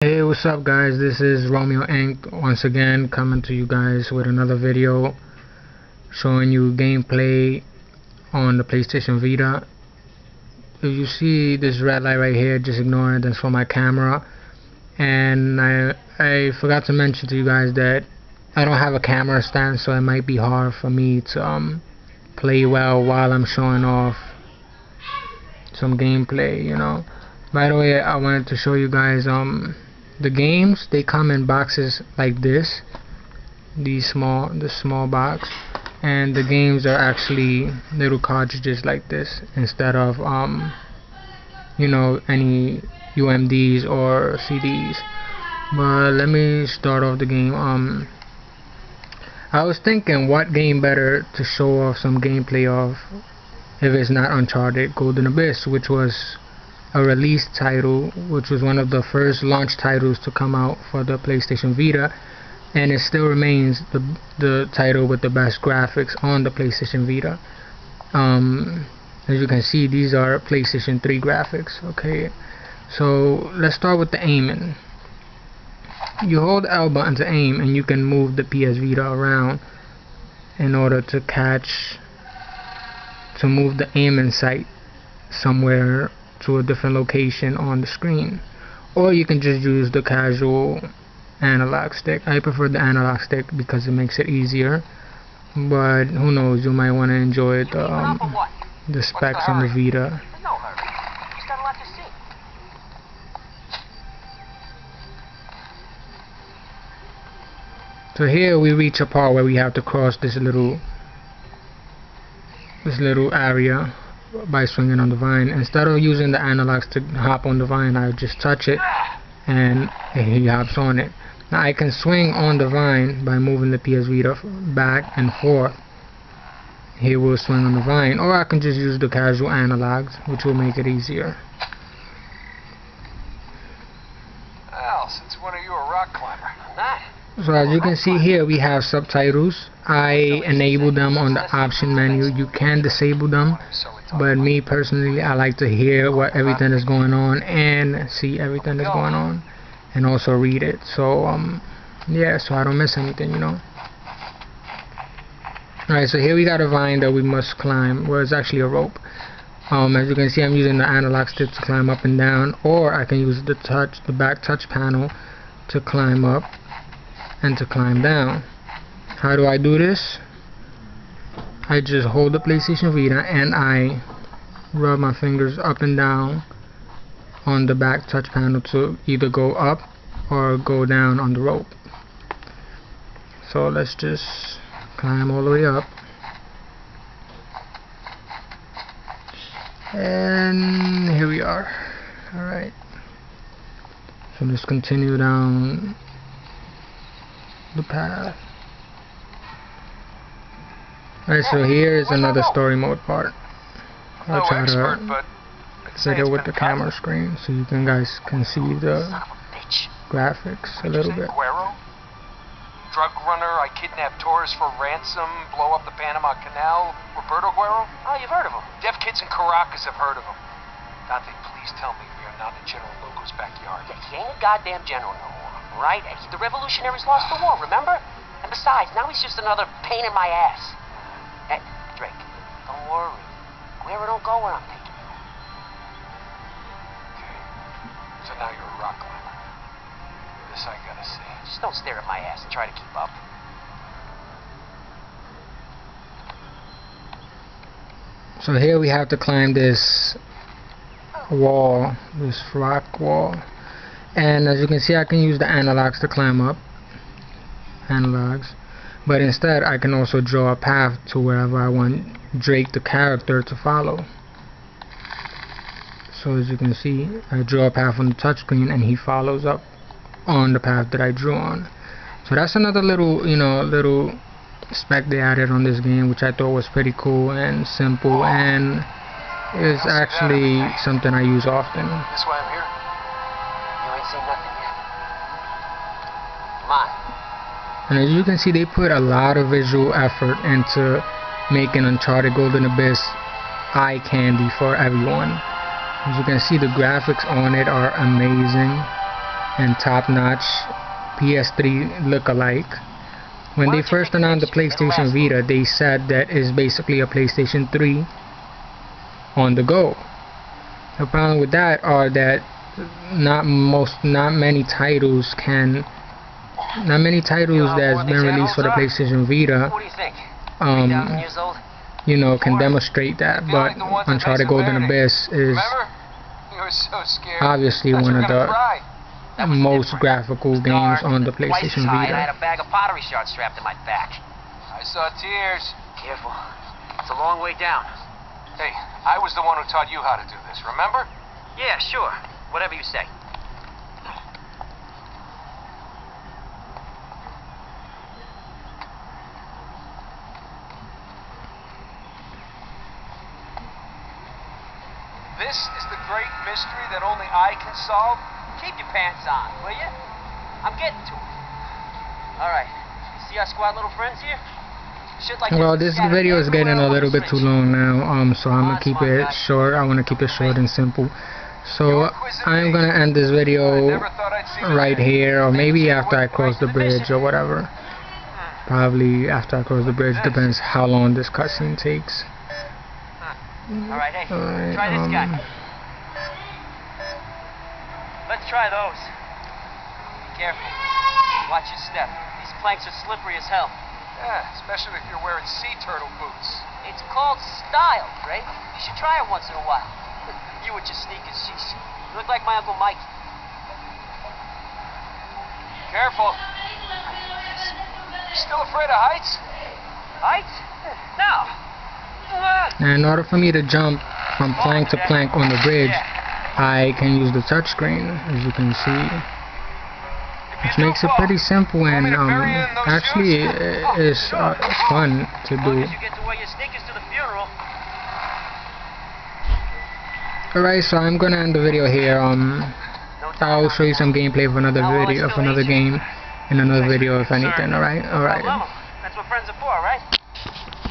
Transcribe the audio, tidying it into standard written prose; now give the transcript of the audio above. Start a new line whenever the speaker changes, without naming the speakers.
Hey, what's up guys? This is Romeo Inc. once again coming to you guys with another video showing you gameplay on the PlayStation Vita. If you see this red light right here, just ignore it. That's for my camera. And I forgot to mention to you guys that I don't have a camera stand, so it might be hard for me to play well while I'm showing off some gameplay, you know. By the way, I wanted to show you guys the games. They come in boxes like this, the small box, and the games are actually little cartridges like this instead of you know, any UMDs or CDs. But let me start off the game. I was thinking what game better to show off some gameplay of if it's not Uncharted Golden Abyss, which was a release title, which was one of the first launch titles to come out for the PlayStation Vita, and it still remains the title with the best graphics on the PlayStation Vita. As you can see, these are PlayStation 3 graphics. Okay, so let's start with the aiming. You hold L button to aim, and you can move the PS Vita around in order to move the aiming sight somewhere to a different location on the screen, or you can just use the casual analog stick. I prefer the analog stick because it makes it easier, but who knows, you might want to enjoy the specs on the Vita. So here we reach a part where we have to cross this little area by swinging on the vine. Instead of using the analogs to hop on the vine, I just touch it and he hops on it. Now I can swing on the vine by moving the PS Vita back and forth. He will swing on the vine, or I can just use the casual analogs, which will make it easier.
Well, since when are you a rock climber?
So as you can see here, we have subtitles. I enable them on the option menu. You can disable them, but me personally, I like to hear what everything is going on and see everything that's going on, and also read it. So yeah, so I don't miss anything, you know. Alright, so here we got a vine that we must climb. Well, it's actually a rope. As you can see, I'm using the analog stick to climb up and down, or I can use the back touch panel to climb up and to climb down. How do I do this? I just hold the PlayStation Vita and I rub my fingers up and down on the back touch panel to either go up or go down on the rope. So let's just climb all the way up, and here we are. Alright, so let's continue down the path. Alright, so here is another story mode part. I'll try to set it with the camera screen so you guys can see the graphics a little bit.
Drug runner, I kidnap tourists for ransom, blow up the Panama Canal. Roberto Guerrero? Oh, you've heard of him. Deaf kids in Caracas have heard of him. Dante, please tell me we are not in General Loco's backyard.
Yeah, he ain't a goddamn general no more, right? The revolutionaries lost the war, remember? And besides, now he's just another pain in my ass. Hey, Drake, don't worry. Guerrero don't go where I'm taking you.
Okay. So now you're a rock climber. This I gotta see.
Just don't stare at my ass and try to keep up.
So here we have to climb this wall, this rock wall, and as you can see, I can use the analogs to climb up, but instead I can also draw a path to wherever I want Drake the character to follow. So as you can see, I draw a path on the touchscreen and he follows up on the path that I drew on. So that's another little, you know, little spec they added on this game, which I thought was pretty cool and simple, and is actually something I use often.
That's why I'm here.
You ain't seen nothing yet. Come on.
And as you can see, they put a lot of visual effort into making Uncharted Golden Abyss eye candy for everyone. As you can see, the graphics on it are amazing. and top-notch PS3 look-alike. When they first announced the PlayStation Vita, they said that it's basically a PlayStation 3 on the go. The problem with that are that not many titles that's been released for the PlayStation Vita you know, can demonstrate that. But Uncharted Golden Abyss is obviously one of the most graphical games on the PlayStation Vita.
I had a bag of pottery shards strapped to my back.
I saw tears.
Careful. It's a long way down.
Hey, I was the one who taught you how to do this, remember?
Yeah, sure. Whatever you say.
This is the great mystery that only I can solve.
Keep your pants on, will you? I'm getting to it. Alright. See our squad little friends here?
Well, this video is getting a little bit too long now, so I'm gonna keep it short. I want to keep it short and simple. So I'm gonna end this video right here, or maybe after I cross the bridge or whatever. Probably after I cross the bridge, depends how long this cutscene takes.
Alright, hey, try this guy. Let's try those. Be careful. Watch your step. These planks are slippery as hell.
Yeah, especially if you're wearing sea turtle boots.
It's called style, Drake. You should try it once in a while. You with your sneakers, sheesh. You look like my Uncle Mike.
Careful. You still afraid of heights?
Heights? No.
Now, in order for me to jump from plank to plank on the bridge, I can use the touchscreen, as you can see, which makes it pretty simple and actually is fun to do. Alright, so I'm gonna end the video here. I'll show you some gameplay of another video, of another game, in another video, if anything. Alright.
That's what friends are for, right?